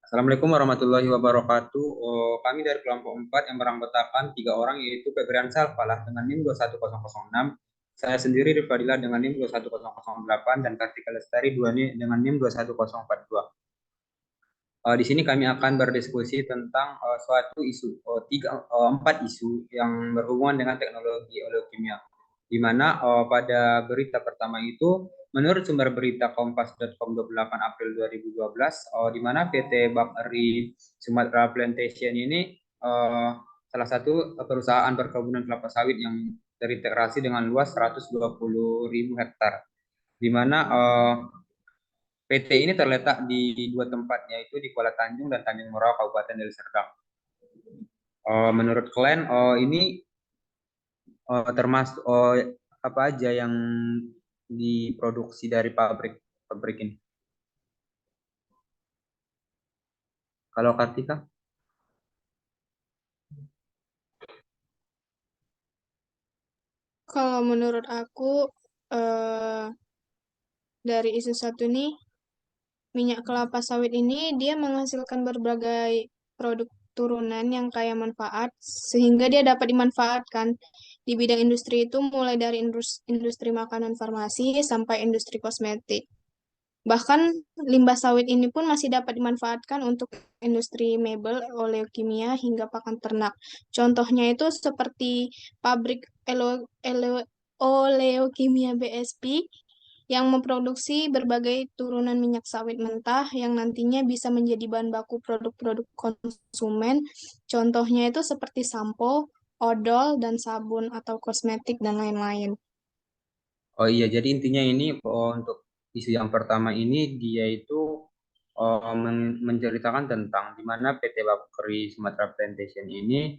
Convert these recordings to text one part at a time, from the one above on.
Assalamualaikum warahmatullahi wabarakatuh. Kami dari kelompok 4 yang beranggotakan 3 orang yaitu Febrian Salfalah dengan NIM 21006, saya sendiri Rifadillah dengan NIM 21008 dan Kartika Lestari dengan NIM 21042. Di sini kami akan berdiskusi tentang suatu isu, empat isu yang berhubungan dengan teknologi oleokimia. Di mana pada berita pertama itu, menurut sumber berita kompas.com 28 April 2012, di mana PT Bakri Sumatera Plantation ini salah satu perusahaan perkebunan kelapa sawit yang terintegrasi dengan luas 120.000 hektar, di mana PT ini terletak di dua tempat, yaitu di Kuala Tanjung dan Tanjung Morawa, Kabupaten Deli Serdang. Menurut kalian, ini termasuk apa aja yang diproduksi dari pabrik pabrik ini? Kalau Kartika? Kalau menurut aku, eh, dari isu satu nih, minyak kelapa sawit ini dia menghasilkan berbagai produk turunan yang kaya manfaat, sehingga dia dapat dimanfaatkan di bidang industri itu mulai dari industri makanan farmasi sampai industri kosmetik. Bahkan limbah sawit ini pun masih dapat dimanfaatkan untuk industri mebel, oleokimia, hingga pakan ternak. Contohnya itu seperti pabrik oleokimia BSP yang memproduksi berbagai turunan minyak sawit mentah yang nantinya bisa menjadi bahan baku produk-produk konsumen. Contohnya itu seperti sampo, odol, dan sabun atau kosmetik dan lain-lain. Oh iya, jadi intinya ini untuk isu yang pertama ini dia itu menceritakan tentang di mana PT Bakri Sumatera Plantation ini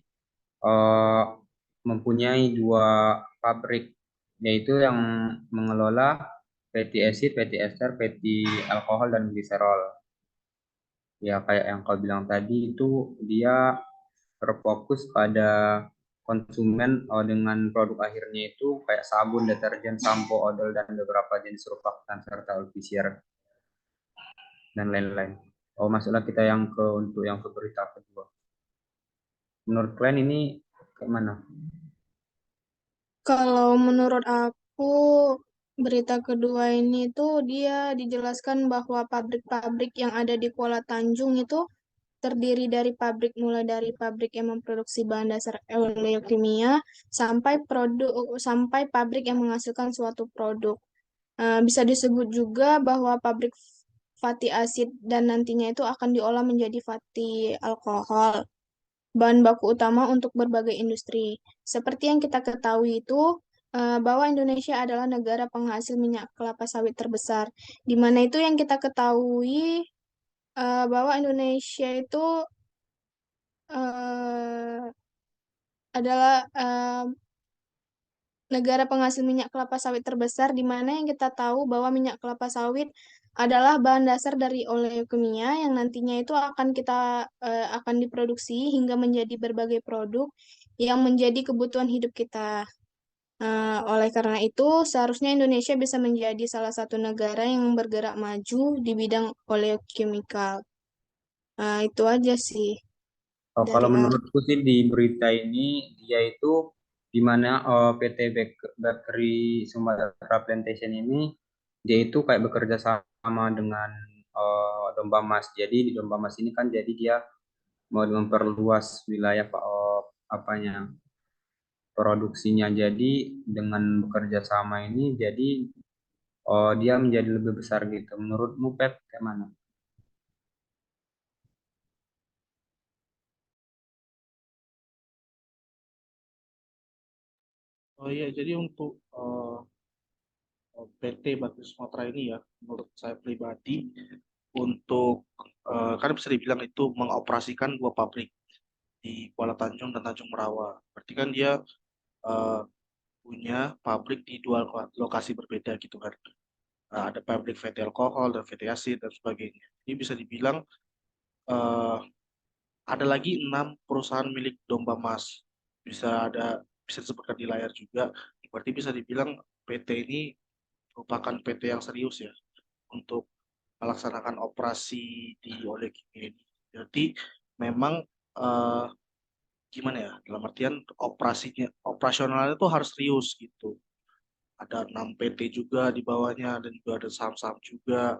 eh, mempunyai dua pabrik, yaitu yang mengelola fatty acid, fatty ester, fatty alkohol, dan gliserol. Ya, kayak yang kau bilang tadi itu dia terfokus pada konsumen dengan produk akhirnya itu kayak sabun, deterjen, sampo, odol, dan beberapa jenis surfaktan serta oil visier dan lain-lain. Oh, masuklah kita untuk yang ke berita kedua. Menurut kalian ini kayak mana? Kalau menurut aku, berita kedua ini tuh dia dijelaskan bahwa pabrik-pabrik yang ada di Kuala Tanjung itu terdiri dari pabrik mulai dari pabrik yang memproduksi bahan dasar oleokimia sampai pabrik yang menghasilkan suatu produk. Bisa disebut juga bahwa pabrik fatty acid dan nantinya itu akan diolah menjadi fatty alkohol, bahan baku utama untuk berbagai industri. Seperti yang kita ketahui itu, bahwa Indonesia adalah negara penghasil minyak kelapa sawit terbesar. Di mana itu yang kita ketahui, bahwa Indonesia itu eh, adalah negara penghasil minyak kelapa sawit terbesar, di mana yang kita tahu bahwa minyak kelapa sawit adalah bahan dasar dari oleokimia yang nantinya itu akan diproduksi hingga menjadi berbagai produk yang menjadi kebutuhan hidup kita. Oleh karena itu, seharusnya Indonesia bisa menjadi salah satu negara yang bergerak maju di bidang oleochemical. Itu aja sih Oh, dari kalau aku. menurutku sih di berita ini dia itu di mana PT Bakery Sumatera Plantation ini dia itu kayak bekerja sama dengan Domba Mas. Jadi di Domba Mas ini kan jadi dia mau memperluas wilayah apanya produksinya. Jadi dengan bekerja sama ini jadi dia menjadi lebih besar gitu. Menurutmu Pep kayak mana? Oh iya, jadi untuk PT Batu Sumatera ini ya, menurut saya pribadi, untuk kan bisa dibilang itu mengoperasikan dua pabrik di Kuala Tanjung dan Tanjung Merawa. Berarti kan dia eh, punya pabrik di dua lokasi berbeda gitu kan. Ada pabrik fatty alkohol dan fatty acid dan sebagainya. Ini bisa dibilang eh, ada lagi 6 perusahaan milik Domba Mas. Bisa disebutkan di layar juga. Berarti bisa dibilang PT ini merupakan PT yang serius ya untuk melaksanakan operasi di oleh ini. Jadi memang eh, gimana ya, dalam artian operasionalnya itu harus serius gitu. Ada 6 PT juga di bawahnya dan juga ada saham-saham juga.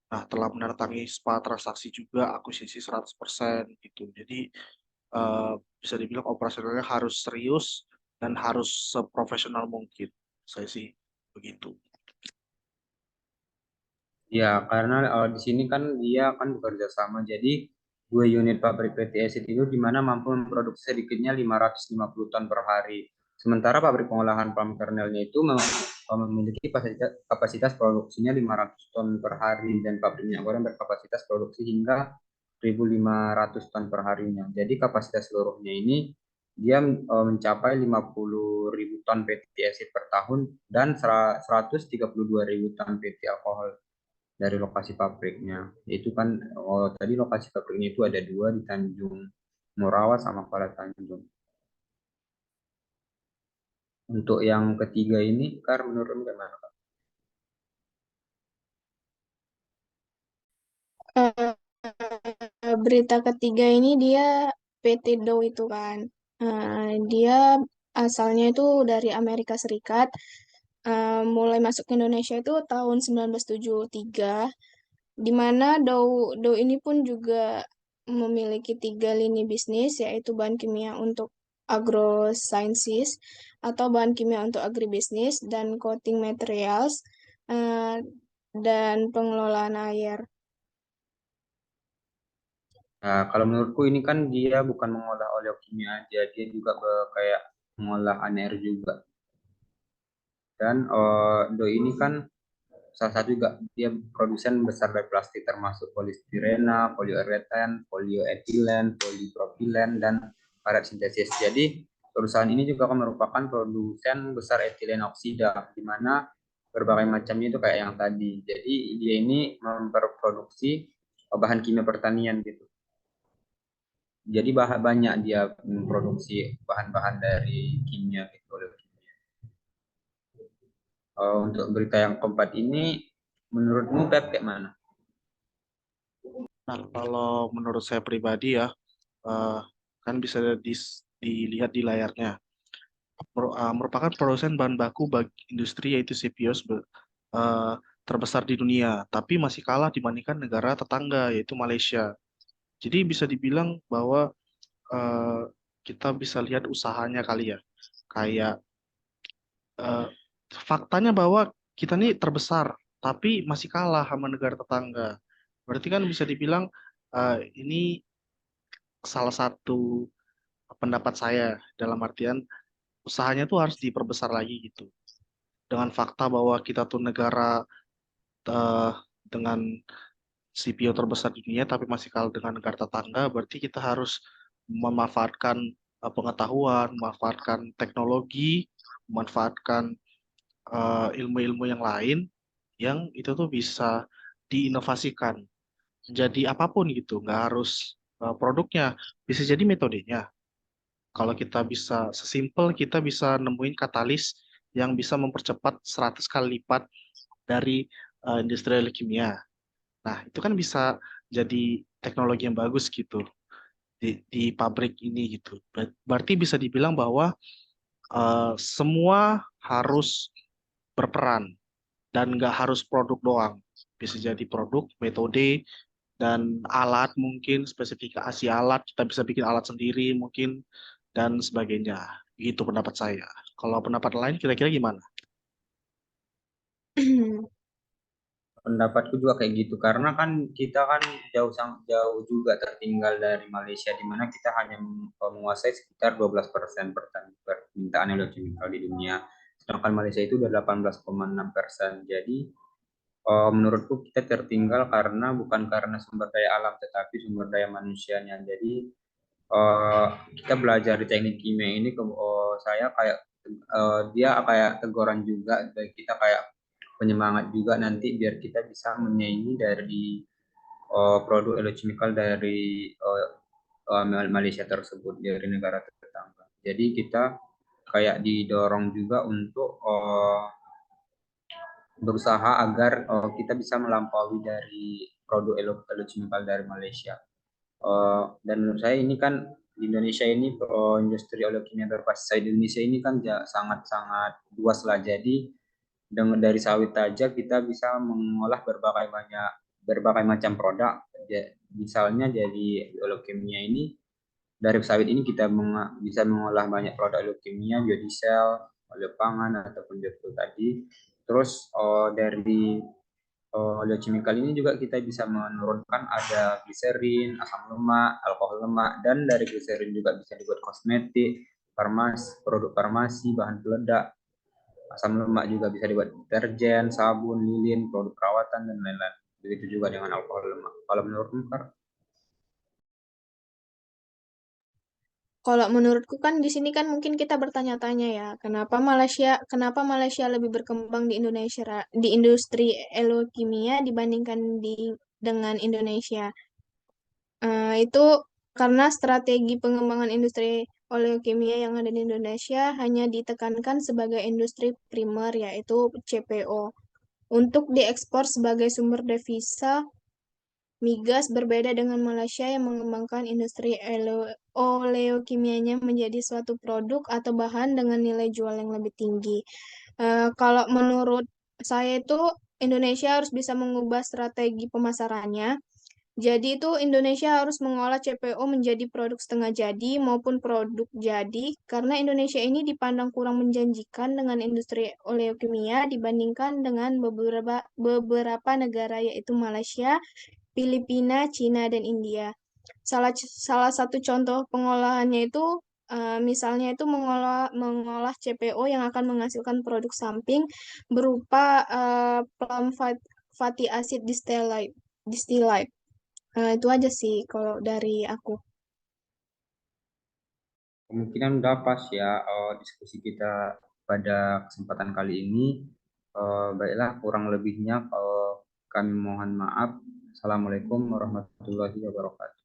Nah, telah menandatangani SPA transaksi juga akuisisi 100% gitu. Jadi eh, bisa dibilang operasionalnya harus serius dan harus seprofesional mungkin. Saya sih begitu. Ya, karena di sini kan dia kan bekerja sama. Jadi 2 unit pabrik PT Acid itu di mana mampu memproduksi sedikitnya 550 ton per hari. Sementara pabrik pengolahan palm kernelnya itu memiliki kapasitas produksinya 500 ton per hari dan pabrik minyak goreng berkapasitas produksi hingga 1.500 ton per harinya. Jadi kapasitas seluruhnya ini dia mencapai 50.000 ton PT Acid per tahun dan 132.000 ton PT alkohol dari lokasi pabriknya. Itu kan tadi lokasi pabriknya itu ada 2 di Tanjung Morawa sama Kuala Tanjung. Untuk yang ketiga ini, Kar, menurut gimana, Kak? Berita ketiga ini dia PT Dow itu kan. Dia asalnya itu dari Amerika Serikat. Mulai masuk ke Indonesia itu tahun 1973, di mana Dow ini pun juga memiliki 3 lini bisnis, yaitu bahan kimia untuk agrosciences atau bahan kimia untuk agribisnis dan coating materials, eh, dan pengelolaan air. Nah, kalau menurutku ini kan dia bukan mengolah oleokimia aja, dia juga kayak mengolah aner juga. Dan Do ini kan salah satu juga dia produsen besar dari plastik termasuk polistirena, poliuretan, polioetilen, polipropilen, dan karet sintesis. Jadi perusahaan ini juga akan merupakan produsen besar etilen oksida, di mana berbagai macamnya itu kayak yang tadi. Jadi dia ini memproduksi bahan kimia pertanian gitu. Jadi banyak dia memproduksi bahan-bahan dari kimia gitu. Untuk berita yang keempat ini, menurutmu Pep kayak mana? Nah, kalau menurut saya pribadi ya, eh, kan bisa dilihat di layarnya. Merupakan produsen bahan baku bagi industri yaitu CPO eh, terbesar di dunia, tapi masih kalah dibandingkan negara tetangga yaitu Malaysia. Jadi bisa dibilang bahwa eh, kita bisa lihat usahanya kali ya. Kayak eh, faktanya bahwa kita ini terbesar, tapi masih kalah sama negara tetangga. Berarti kan bisa dibilang ini salah satu pendapat saya dalam artian usahanya tuh harus diperbesar lagi gitu. Dengan fakta bahwa kita tuh negara eh, dengan CPO terbesar di dunia tapi masih kalah dengan negara tetangga, berarti kita harus memanfaatkan pengetahuan, memanfaatkan teknologi, memanfaatkan ilmu-ilmu yang lain yang itu tuh bisa diinovasikan jadi apapun gitu, nggak harus produknya, bisa jadi metodenya. Kalau kita bisa sesimpel kita bisa nemuin katalis yang bisa mempercepat 100 kali lipat dari industri kimia. Nah, itu kan bisa jadi teknologi yang bagus gitu di pabrik ini gitu. Berarti bisa dibilang bahwa semua harus berperan dan nggak harus produk doang. Bisa jadi produk, metode, dan alat mungkin, spesifikasi alat, kita bisa bikin alat sendiri mungkin, dan sebagainya. Gitu pendapat saya. Kalau pendapat lain kira-kira gimana? Pendapatku juga kayak gitu karena kan kita kan jauh juga tertinggal dari Malaysia di mana kita hanya menguasai sekitar 12% permintaan elektronikal di dunia. Sedangkan Malaysia itu udah 18,6%. Jadi menurutku kita tertinggal karena bukan karena sumber daya alam tetapi sumber daya manusianya. Jadi eh, kita belajar di teknik kimia ini saya kayak dia kayak teguran juga bagi kita kayak penyemangat juga nanti biar kita bisa menyaingi dari produk elektronikal dari Malaysia tersebut dari negara tetangga. Jadi kita kayak didorong juga untuk berusaha agar kita bisa melampaui dari produk elektronikal dari Malaysia. Dan menurut saya ini kan di Indonesia ini industri oleokimia berbasis sawit di Indonesia ini kan sangat-sangat luas lah. Jadi dengan dari sawit aja kita bisa mengolah berbagai macam produk. Misalnya jadi oleokimia ini dari sawit ini kita bisa mengolah banyak produk leukemia, biodiesel, oleh pangan ataupun biodiesel tadi. Terus dari oleochemical ini juga kita bisa menurunkan ada gliserin, asam lemak, alkohol lemak, dan dari gliserin juga bisa dibuat kosmetik, produk farmasi, bahan peledak. Asam lemak juga bisa dibuat deterjen, sabun, lilin, produk perawatan, dan lain-lain. Begitu juga dengan alkohol lemak. Kalau menurut Kar? Kalau menurutku kan di sini kan mungkin kita bertanya-tanya ya, kenapa Malaysia lebih berkembang di Indonesia di industri elokimia dibandingkan dengan Indonesia. Itu karena strategi pengembangan industri oleokimia yang ada di Indonesia hanya ditekankan sebagai industri primer yaitu CPO untuk diekspor sebagai sumber devisa migas berbeda dengan Malaysia yang mengembangkan industri oleokimianya menjadi suatu produk atau bahan dengan nilai jual yang lebih tinggi. Kalau menurut saya itu Indonesia harus bisa mengubah strategi pemasarannya. Jadi itu Indonesia harus mengolah CPO menjadi produk setengah jadi maupun produk jadi karena Indonesia ini dipandang kurang menjanjikan dengan industri oleokimia dibandingkan dengan beberapa negara yaitu Malaysia, Filipina, Cina, dan India. Salah satu contoh pengolahannya itu misalnya itu mengolah CPO yang akan menghasilkan produk samping berupa plum fatty acid distillate. Itu aja sih kalau dari aku. Kemungkinan udah pas ya diskusi kita pada kesempatan kali ini. Baiklah, kurang lebihnya kami mohon maaf. Assalamualaikum warahmatullahi wabarakatuh.